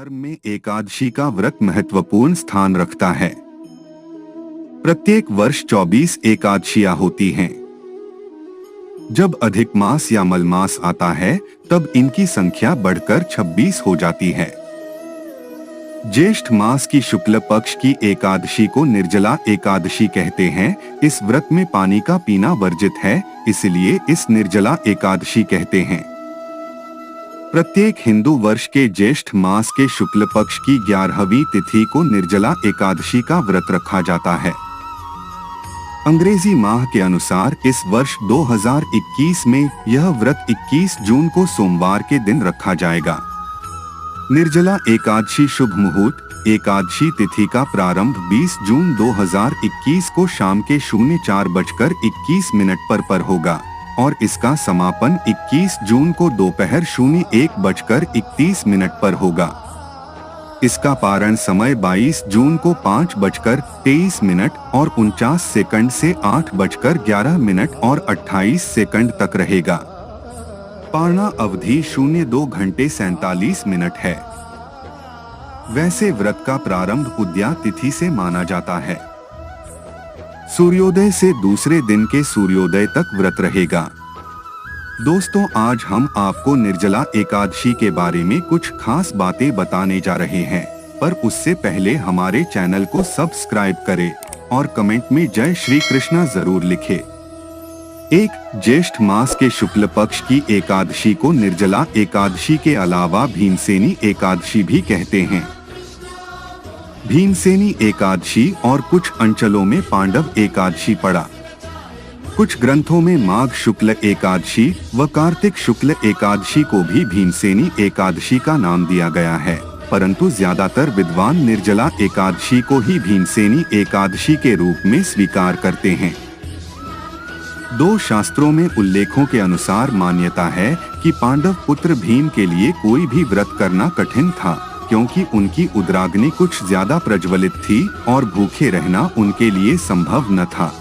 धर्म में एकादशी का व्रत महत्वपूर्ण स्थान रखता है। प्रत्येक वर्ष 24 एकादशियां होती हैं। जब अधिक मास या मलमास आता है तब इनकी संख्या बढ़कर 26 हो जाती है। ज्येष्ठ मास की शुक्ल पक्ष की एकादशी को निर्जला एकादशी कहते हैं। इस व्रत में पानी का पीना वर्जित है, इसलिए इस निर्जला एकादशी कहते हैं। प्रत्येक हिंदू वर्ष के ज्येष्ठ मास के शुक्ल पक्ष की 11वीं तिथि को निर्जला एकादशी का व्रत रखा जाता है। अंग्रेजी माह के अनुसार इस वर्ष 2021 में यह व्रत 21 जून को सोमवार के दिन रखा जाएगा। निर्जला एकादशी शुभ मुहूर्त। एकादशी तिथि का प्रारंभ 20 जून 2021 को शाम के 04:21 पर होगा और इसका समापन 21 जून को दोपहर 01:31 पर होगा। इसका पारण समय 22 जून को 5:23 और 49 सेकंड से 8:11 और 28 सेकंड तक रहेगा। पारणा अवधि 02 घंटे 47 मिनट है। वैसे व्रत का प्रारंभ उदया तिथि से माना जाता है। सूर्योदय से दूसरे दिन के सूर्योदय तक व्रत रहेगा। दोस्तों, आज हम आपको निर्जला एकादशी के बारे में कुछ खास बातें बताने जा रहे हैं, पर उससे पहले हमारे चैनल को सब्सक्राइब करें और कमेंट में जय श्री कृष्णा जरूर लिखें। एक ज्येष्ठ मास के शुक्ल पक्ष की एकादशी को निर्जला एकादशी के अलावा भीमसेनी एकादशी भी कहते हैं। भीमसेनी एकादशी और कुछ अंचलों में पांडव एकादशी पड़ा। कुछ ग्रंथों में माघ शुक्ल एकादशी व कार्तिक शुक्ल एकादशी को भी भीमसेनी एकादशी का नाम दिया गया है, परंतु ज्यादातर विद्वान निर्जला एकादशी को ही भीमसेनी एकादशी के रूप में स्वीकार करते हैं। दो शास्त्रों में उल्लेखों के अनुसार मान्यता है कि पांडव पुत्र भीम के लिए कोई भी व्रत करना कठिन था, क्योंकि उनकी उदराग्नि कुछ ज्यादा प्रज्वलित थी और भूखे रहना उनके लिए संभव न था।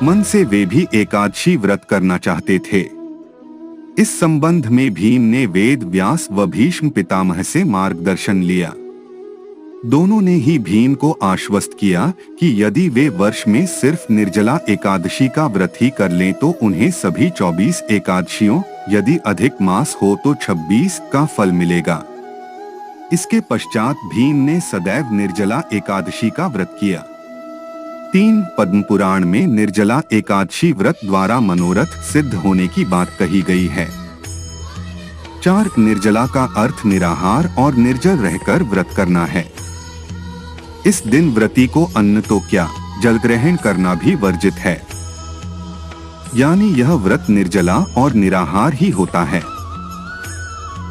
मन से वे भी एकादशी व्रत करना चाहते थे। इस संबंध में भीम ने वेद व्यास व भीष्म पितामह से मार्गदर्शन लिया। दोनों ने ही भीम को आश्वस्त किया कि यदि वे वर्ष में सिर्फ निर्जला एकादशी का व्रत ही कर लें तो उन्हें सभी 24 एकादशियों, यदि अधिक मास हो तो 26 का फल मिलेगा। इसके पश्चात भीम ने सदैव निर्जला एकादशी का व्रत किया। 3 पद्म पुराण में निर्जला एकादशी व्रत द्वारा मनोरथ सिद्ध होने की बात कही गई है। 4 निर्जला का अर्थ निराहार और निर्जल रहकर व्रत करना है। इस दिन व्रती को अन्न तो क्या, जल ग्रहण करना भी वर्जित है, यानी यह व्रत निर्जला और निराहार ही होता है।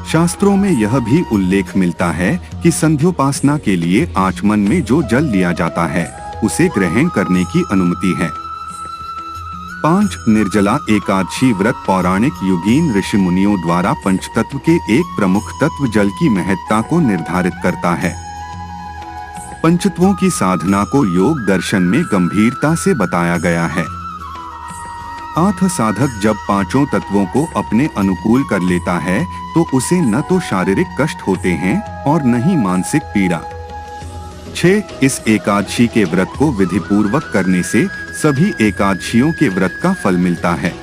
शास्त्रों में यह भी उल्लेख मिलता है कि संध्योपासना के लिए आचमन में जो जल लिया जाता है उसे ग्रहण करने की अनुमति है। 5 निर्जला एकादशी व्रत पौराणिक युगीन ऋषि मुनियों द्वारा पंचतत्व के एक प्रमुख तत्व जल की महत्ता को निर्धारित करता है। पंचतत्वों की साधना को योग दर्शन में गंभीरता से बताया गया है। आठ साधक जब 5 तत्वों को अपने अनुकूल कर लेता है तो उसे न तो शारीरिक कष्ट होते हैं और न ही मानसिक पीड़ा। 6 इस एकादशी के व्रत को विधि पूर्वक करने से सभी एकादशियों के व्रत का फल मिलता है।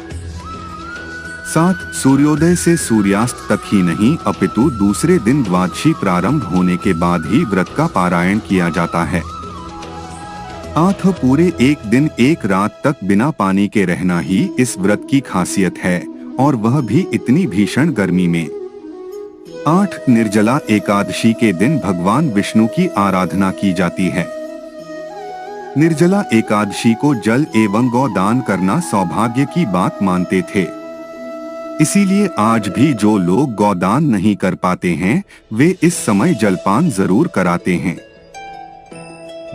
7 सूर्योदय से सूर्यास्त तक ही नहीं अपितु दूसरे दिन द्वादशी प्रारंभ होने के बाद ही व्रत का पारायण किया जाता है। 8 पूरे एक दिन एक रात तक बिना पानी के रहना ही इस व्रत की खासियत है, और वह भी इतनी भीषण गर्मी में। 8 निर्जला एकादशी के दिन भगवान विष्णु की आराधना की जाती है। निर्जला एकादशी को जल एवं गौदान करना सौभाग्य की बात मानते थे। इसीलिए आज भी जो लोग गौदान नहीं कर पाते हैं वे इस समय जलपान जरूर कराते हैं।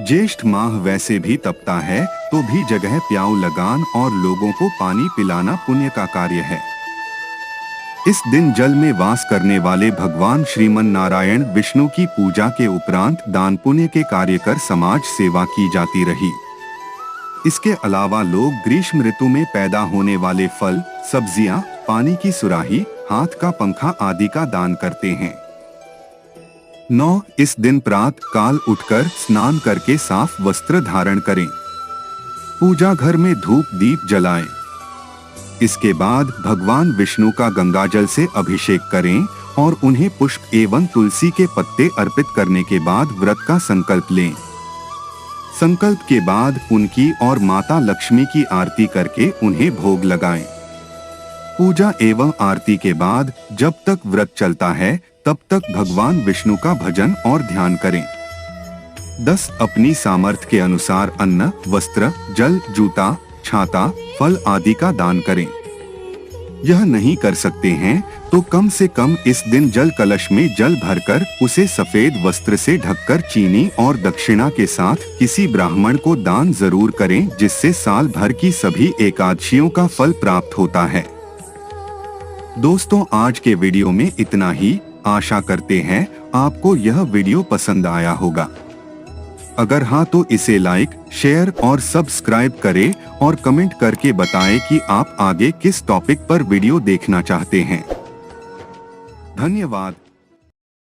ज्येष्ठ माह वैसे भी तपता है तो भी जगह प्याऊ लगान और लोगों को पानी पिलाना पुण्य का कार्य है। इस दिन जल में वास करने वाले भगवान श्रीमन नारायण विष्णु की पूजा के उपरांत दान पुण्य के कार्य कर समाज सेवा की जाती रही। इसके अलावा लोग ग्रीष्म ऋतु में पैदा होने वाले फल, सब्जियां, पानी की सुराही, हाथ का पंखा आदि का दान करते हैं। 9. इस दिन प्रातः काल उठकर स्नान करके साफ वस्त्र धारण करें। पूजा घर में धूप दीप जलाएं। इसके बाद भगवान विष्णु का गंगाजल से अभिषेक करें और उन्हें पुष्प एवं तुलसी के पत्ते अर्पित करने के बाद व्रत का संकल्प लें। संकल्प के बाद उनकी और माता लक्ष्मी की आरती करके उन्हें भोग लगाएं। पूजा एवं आरती के बाद जब तक व्रत चलता है तब तक भगवान विष्णु का भजन और ध्यान करें। 10. अपनी सामर्थ्य के अनुसार अन्न, वस्त्र, जल, जूता, छाता, फल आदि का दान करें। यह नहीं कर सकते हैं तो कम से कम इस दिन जल कलश में जल भरकर उसे सफेद वस्त्र से ढककर चीनी और दक्षिणा के साथ किसी ब्राह्मण को दान जरूर करें, जिससे साल भर की सभी एकादशियों का फल प्राप्त होता है। दोस्तों, आज के वीडियो में इतना ही। आशा करते हैं आपको यह वीडियो पसंद आया होगा। अगर हाँ तो इसे लाइक, शेयर और सब्सक्राइब करें और कमेंट करके बताएं कि आप आगे किस टॉपिक पर वीडियो देखना चाहते हैं। धन्यवाद।